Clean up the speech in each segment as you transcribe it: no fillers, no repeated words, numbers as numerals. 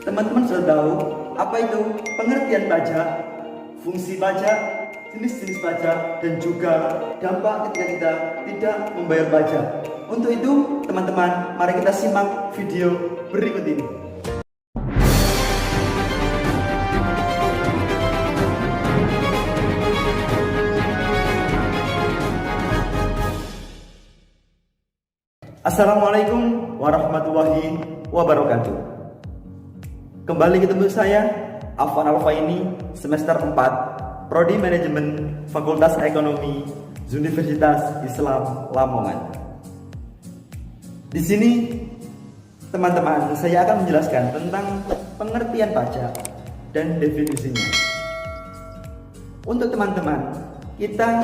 Teman-teman sudah tahu apa itu pengertian pajak, fungsi pajak, jenis-jenis pajak, dan juga dampak ketika kita tidak membayar pajak. Untuk itu, teman-teman, mari kita simak video berikut ini. Assalamualaikum warahmatullahi wabarakatuh. Kembali ketemu saya, Afwan Alfaini, semester 4, Prodi Manajemen Fakultas Ekonomi Universitas Islam Lamongan. Di sini, teman-teman, saya akan menjelaskan tentang pengertian pajak dan definisinya. Untuk teman-teman, kita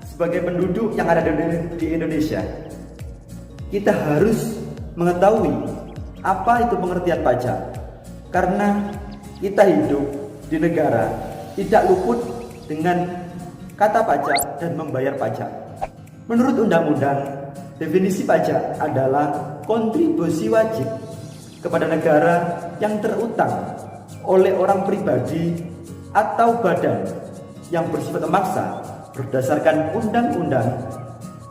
sebagai penduduk yang ada di Indonesia, kita harus mengetahui apa itu pengertian pajak, karena kita hidup di negara tidak luput dengan kata pajak dan membayar pajak. Menurut undang-undang, definisi pajak adalah kontribusi wajib kepada negara yang terutang oleh orang pribadi atau badan yang bersifat memaksa berdasarkan undang-undang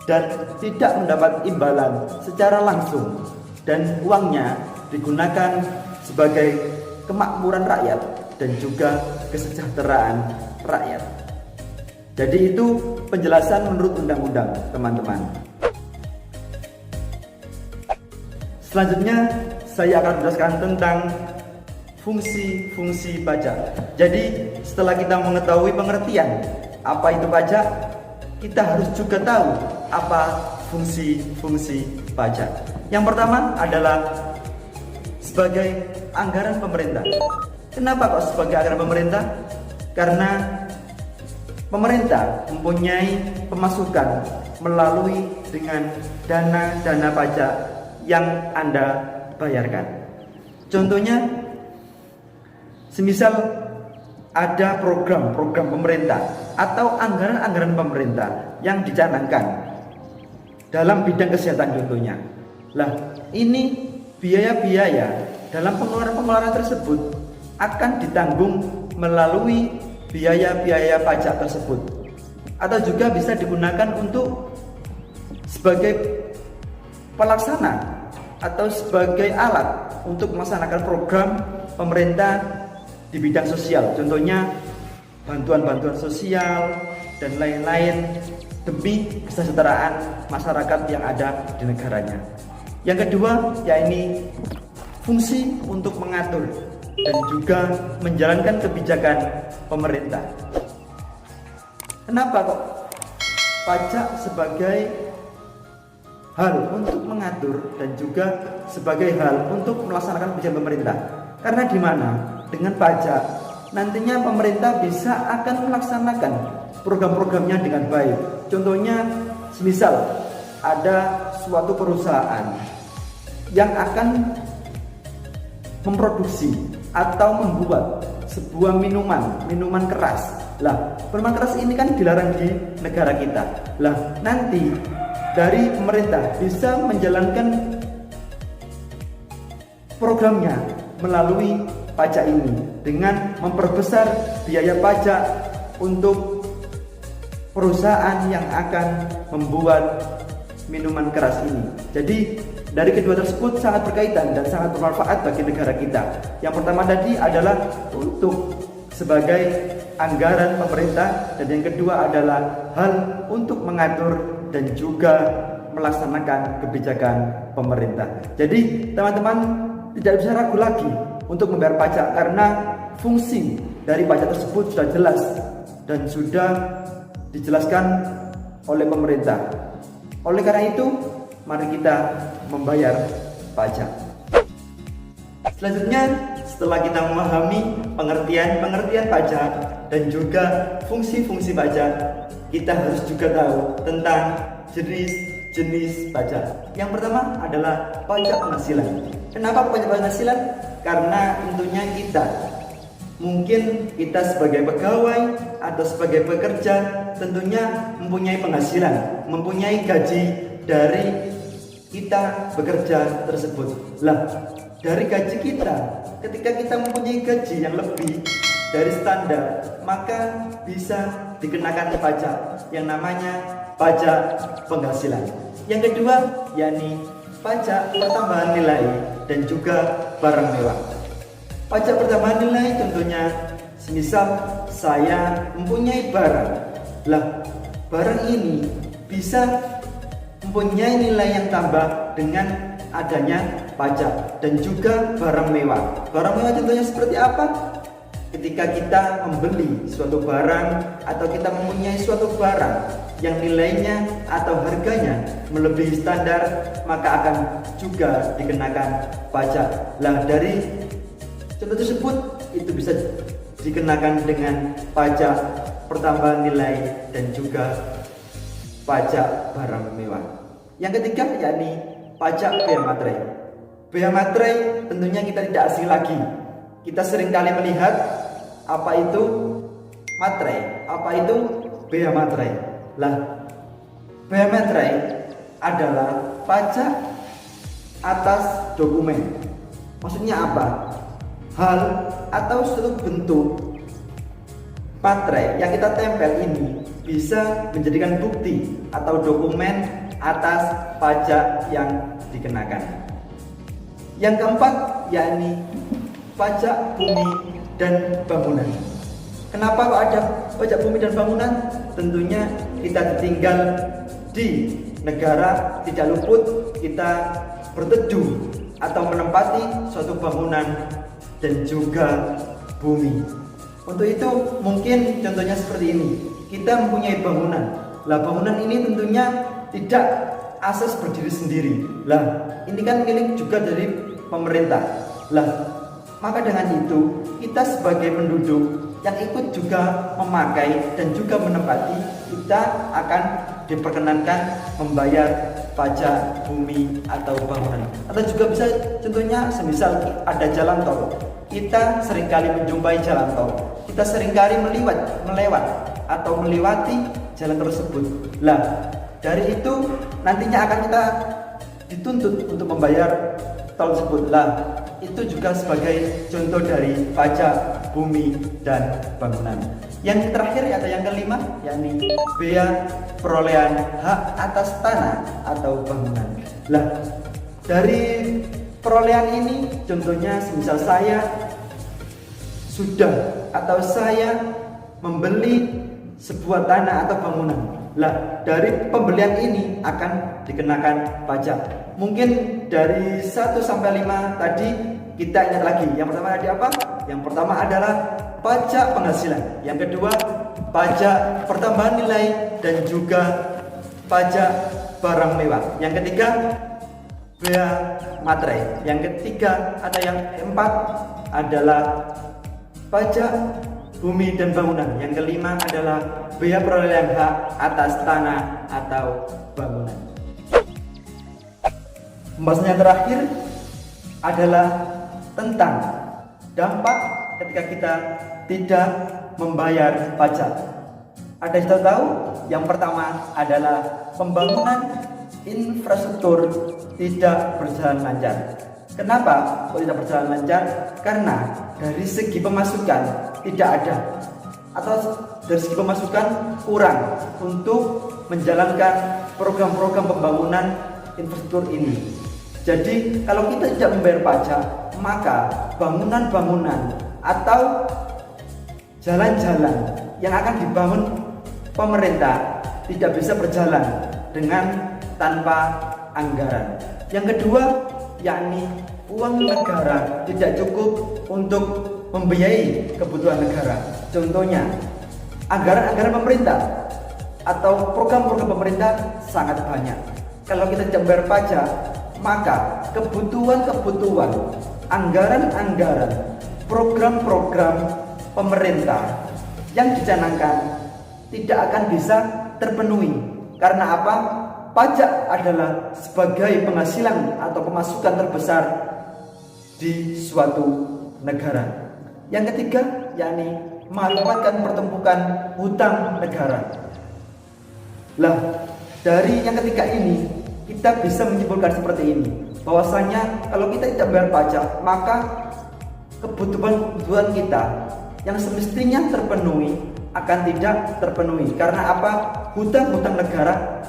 dan tidak mendapat imbalan secara langsung, dan uangnya digunakan sebagai kemakmuran rakyat dan juga kesejahteraan rakyat. Jadi itu penjelasan menurut undang-undang, teman-teman. Selanjutnya saya akan menjelaskan tentang fungsi-fungsi pajak. Jadi setelah kita mengetahui pengertian apa itu pajak, kita harus juga tahu apa fungsi-fungsi pajak. Yang pertama adalah sebagai anggaran pemerintah. Kenapa kok sebagai anggaran pemerintah? Karena pemerintah mempunyai pemasukan melalui dengan dana-dana pajak yang Anda bayarkan. Contohnya, semisal ada program-program pemerintah atau anggaran-anggaran pemerintah yang dicanangkan dalam bidang kesehatan contohnya. Lah, ini biaya-biaya dalam pengeluaran-pengeluaran tersebut akan ditanggung melalui biaya-biaya pajak tersebut, atau juga bisa digunakan untuk sebagai pelaksana atau sebagai alat untuk melaksanakan program pemerintah di bidang sosial, contohnya bantuan-bantuan sosial dan lain-lain demi kesejahteraan masyarakat yang ada di negaranya. Yang kedua, yakni fungsi untuk mengatur dan juga menjalankan kebijakan pemerintah. Kenapa kok pajak sebagai hal untuk mengatur dan juga sebagai hal untuk melaksanakan kebijakan pemerintah? Karena di mana dengan pajak nantinya pemerintah bisa akan melaksanakan program-programnya dengan baik. Contohnya, semisal ada suatu perusahaan yang akan memproduksi atau membuat sebuah minuman keras. Lah, minuman keras ini kan dilarang di negara kita. Lah, nanti dari pemerintah bisa menjalankan programnya melalui pajak ini dengan memperbesar biaya pajak untuk perusahaan yang akan membuat minuman keras ini. Jadi dari kedua tersebut sangat berkaitan dan sangat bermanfaat bagi negara kita. Yang pertama tadi adalah untuk sebagai anggaran pemerintah, dan yang kedua adalah hal untuk mengatur dan juga melaksanakan kebijakan pemerintah. Jadi teman-teman tidak bisa ragu lagi untuk membayar pajak, karena fungsi dari pajak tersebut sudah jelas dan sudah dijelaskan oleh pemerintah. Oleh karena itu, mari kita membayar pajak. Selanjutnya, setelah kita memahami pengertian pajak dan juga fungsi-fungsi pajak, kita harus juga tahu tentang jenis pajak. Yang pertama adalah pajak penghasilan. Kenapa pajak penghasilan? Karena tentunya mungkin kita sebagai pegawai atau sebagai pekerja tentunya mempunyai penghasilan, mempunyai gaji dari kita bekerja tersebut. Lah, dari gaji kita. Ketika kita mempunyai gaji yang lebih dari standar, maka bisa dikenakan pajak yang namanya pajak penghasilan. Yang kedua, yakni pajak pertambahan nilai dan juga barang mewah. Pajak pertambahan nilai tentunya semisal saya mempunyai barang. Lah, barang ini bisa mempunyai nilai yang tambah dengan adanya pajak dan juga barang mewah. Barang mewah contohnya seperti apa? Ketika kita membeli suatu barang atau kita mempunyai suatu barang yang nilainya atau harganya melebihi standar, maka akan juga dikenakan pajak. Lah, dari contoh tersebut itu bisa dikenakan dengan pajak pertambahan nilai dan juga pajak barang mewah. Yang ketiga yakni pajak bea materai. Bea materai tentunya kita tidak asing lagi. Kita seringkali melihat apa itu materai, apa itu bea materai. Lah, bea materai adalah pajak atas dokumen. Maksudnya apa? Hal atau suatu bentuk materai yang kita tempel ini bisa menjadikan bukti atau dokumen atas pajak yang dikenakan. Yang keempat yakni pajak bumi dan bangunan. Kenapa kok ada pajak bumi dan bangunan? Tentunya kita tinggal di negara tidak luput kita berteduh atau menempati suatu bangunan dan juga bumi. Untuk itu mungkin contohnya seperti ini. Kita mempunyai bangunan. Lah, bangunan ini tentunya tidak asas berdiri sendiri. Lah, ini kan milik juga dari pemerintah. Lah, maka dengan itu kita sebagai penduduk yang ikut juga memakai dan juga menempati, kita akan diperkenankan membayar pajak bumi atau bangunan. Atau juga bisa contohnya semisal ada jalan tol. Kita seringkali menjumpai jalan tol. Kita seringkali melewat atau melewati jalan tersebut. Lah, dari itu nantinya akan kita dituntut untuk membayar tol tersebut. Lah, itu juga sebagai contoh dari pajak bumi dan bangunan. Yang terakhir atau yang kelima yakni bea perolehan hak atas tanah atau bangunan. Lah, dari perolehan ini contohnya semisal saya sudah atau saya membeli sebuah tanah atau bangunan. Lah, dari pembelian ini akan dikenakan pajak. Mungkin dari 1 sampai 5 tadi kita ingat lagi. Yang pertama tadi apa? Yang pertama adalah pajak penghasilan. Yang kedua, pajak pertambahan nilai dan juga pajak barang mewah. Yang ketiga, bea materai. Yang ketiga atau yang keempat adalah pajak bumi dan bangunan. Yang kelima adalah bea perolehan hak atas tanah atau bangunan. Pembahasan yang terakhir adalah tentang dampak ketika kita tidak membayar pajak. Ada yang tahu? Yang pertama adalah pembangunan infrastruktur tidak berjalan lancar. Kenapa kok tidak berjalan lancar? Karena dari segi pemasukan tidak ada, atau dari segi pemasukan kurang untuk menjalankan program-program pembangunan infrastruktur ini. Jadi kalau kita tidak membayar pajak, maka bangunan-bangunan atau jalan-jalan yang akan dibangun pemerintah tidak bisa berjalan dengan tanpa anggaran. Yang kedua yakni uang negara tidak cukup untuk membiayai kebutuhan negara. Contohnya anggaran-anggaran pemerintah atau program-program pemerintah sangat banyak. Kalau kita tidak membayar pajak, maka kebutuhan-kebutuhan, anggaran-anggaran, program-program pemerintah yang dicanangkan tidak akan bisa terpenuhi. Karena apa? Pajak adalah sebagai penghasilan atau pemasukan terbesar di suatu negara. Yang ketiga yakni mengakibatkan pertumbuhan hutang negara. Lah, dari yang ketiga ini kita bisa menyimpulkan seperti ini. bahwasanya kalau kita tidak bayar pajak, maka kebutuhan kita yang semestinya terpenuhi akan tidak terpenuhi. Karena apa? Hutang-hutang negara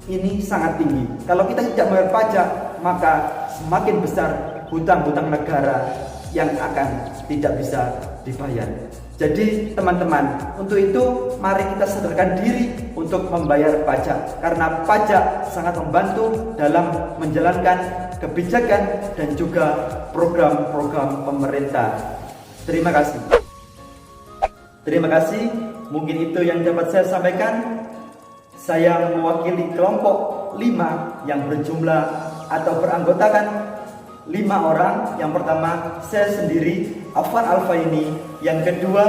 ini sangat tinggi. Kalau kita tidak bayar pajak, maka semakin besar hutang-hutang negara yang akan tidak bisa dibayar. Jadi teman-teman, untuk itu mari kita sadarkan diri untuk membayar pajak, karena pajak sangat membantu dalam menjalankan kebijakan dan juga program-program pemerintah. Terima kasih. Terima kasih. Mungkin itu yang dapat saya sampaikan. Saya mewakili kelompok 5 yang berjumlah atau beranggotakan 5 orang. Yang pertama saya sendiri, Afwan Alfaini. Yang kedua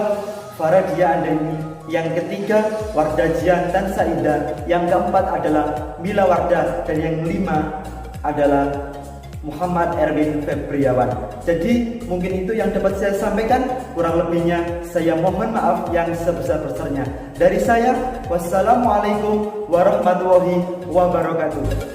Faradia Andeni. Yang ketiga Wardah Jian dan Saida. Yang keempat adalah Mila Wardah. Dan yang 5 adalah Muhammad Erwin Febriawan. Jadi mungkin itu yang dapat saya sampaikan. Kurang lebihnya saya mohon maaf yang sebesar-besarnya. Dari saya, wassalamualaikum warahmatullahi wabarakatuh.